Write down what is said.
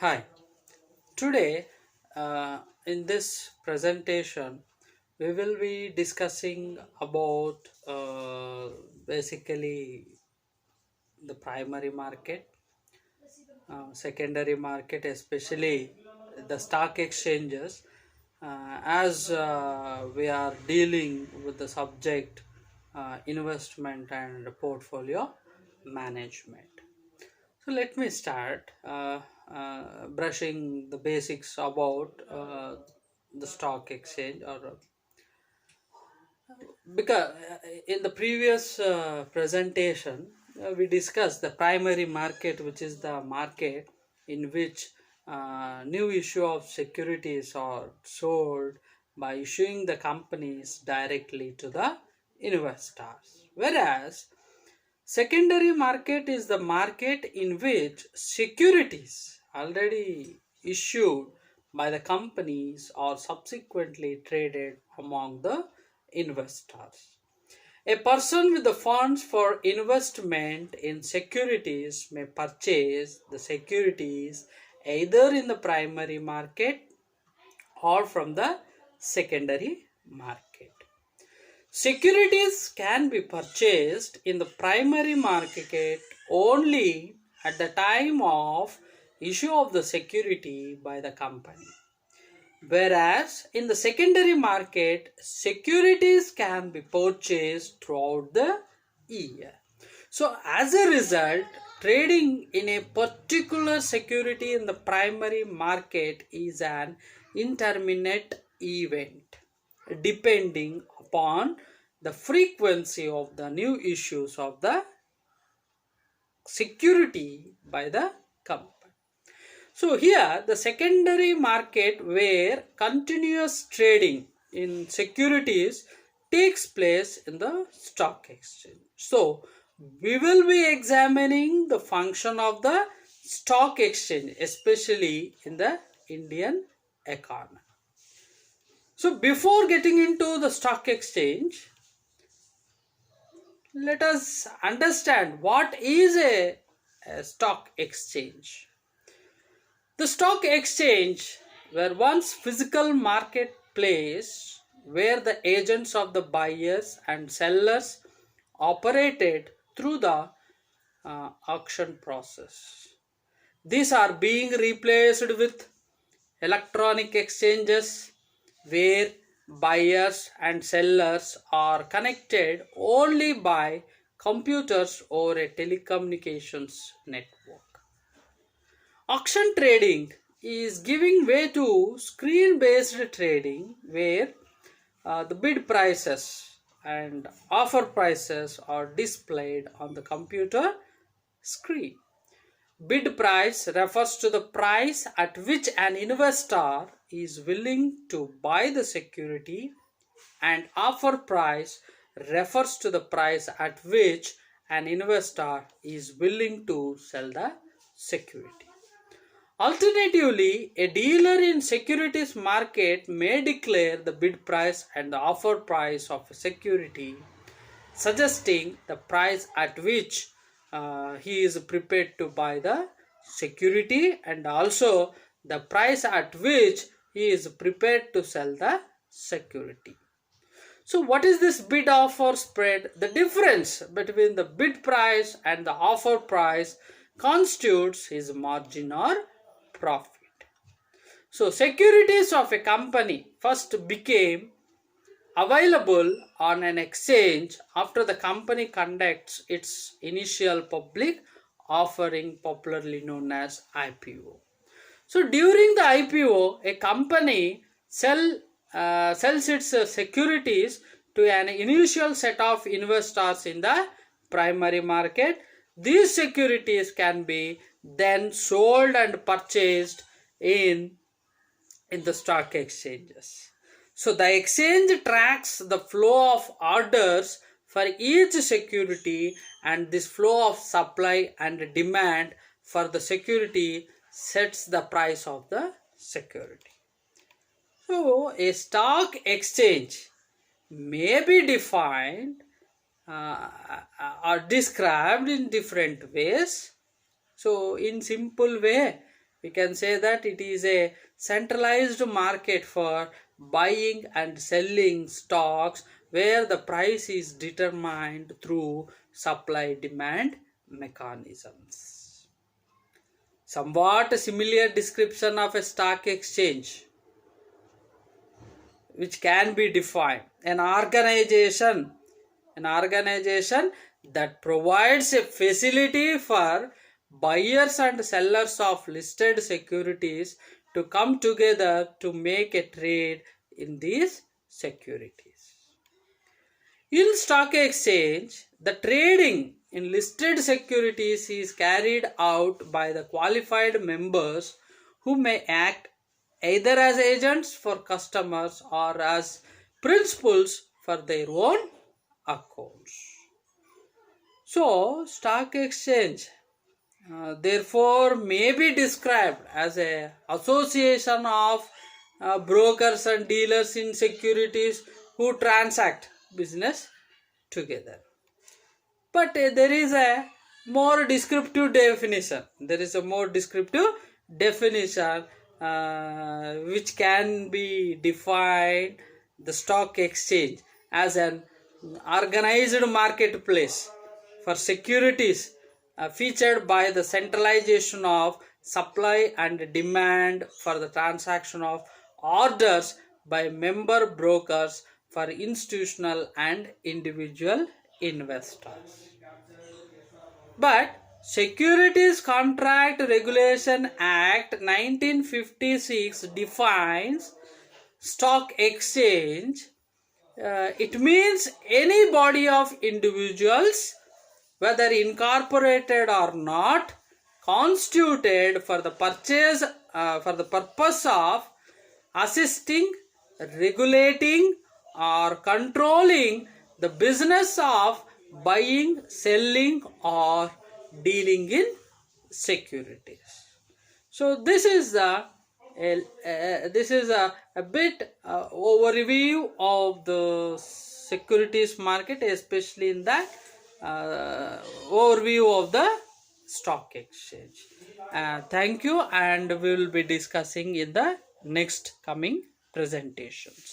Hi, today in this presentation we will be discussing about basically the primary market, secondary market, especially the stock exchanges, as we are dealing with the subject investment and portfolio management. So let me start brushing the basics about the stock exchange, or because in the previous presentation we discussed the primary market, which is the market in which new issue of securities are sold by issuing the companies directly to the investors, whereas secondary market is the market in which securities already issued by the companies are subsequently traded among the investors. A person with the funds for investment in securities may purchase the securities either in the primary market or from the secondary market. Securities can be purchased in the primary market only at the time of issue of the security by the company. Whereas in the secondary market, securities can be purchased throughout the year. So as a result, trading in a particular security in the primary market is an intermittent event depending upon the frequency of the new issues of the security by the company. So here the secondary market where continuous trading in securities takes place in the stock exchange. So we will be examining the function of the stock exchange, especially in the Indian economy. So before getting into the stock exchange, let us understand what is a stock exchange. The stock exchange were once physical marketplace where the agents of the buyers and sellers operated through the auction process. These are being replaced with electronic exchanges where buyers and sellers are connected only by computers or a telecommunications network. Auction trading is giving way to screen based trading where the bid prices and offer prices are displayed on the computer screen. Bid price refers to the price at which an investor is willing to buy the security, and offer price refers to the price at which an investor is willing to sell the security. Alternatively, a dealer in securities market may declare the bid price and the offer price of a security, suggesting the price at which he is prepared to buy the security and also the price at which he is prepared to sell the security. So what is this bid offer spread? The difference between the bid price and the offer price constitutes his margin or profit. So securities of a company first became available on an exchange after the company conducts its initial public offering, popularly known as IPO. So during the IPO, a company sells its securities to an initial set of investors in the primary market. These securities can be then sold and purchased in the stock exchanges. So the exchange tracks the flow of orders for each security, and this flow of supply and demand for the security sets the price of the security. So a stock exchange may be defined or described in different ways. So in simple way, We can say that it is a centralized market for buying and selling stocks where the price is determined through supply demand mechanisms. Somewhat similar description of a stock exchange, which can be defined an organization that provides a facility for buyers and sellers of listed securities to come together to make a trade in these securities. In stock exchange, the trading in listed securities is carried out by the qualified members who may act either as agents for customers or as principals for their own accounts. So, stock exchange therefore may be described as a association of brokers and dealers in securities who transact business together. But there is a more descriptive definition. Which can be defined the stock exchange as an organized marketplace for securities featured by the centralization of supply and demand for the transaction of orders by member brokers for institutional and individual investors. But Securities Contract Regulation Act 1956 defines stock exchange. It means any body of individuals, whether incorporated or not, constituted for the purpose of assisting, regulating, or controlling the business of buying, selling, or dealing in securities. So this is a bit overview of the securities market, especially in the overview of the stock exchange. Thank you, and we will be discussing in the next coming presentations.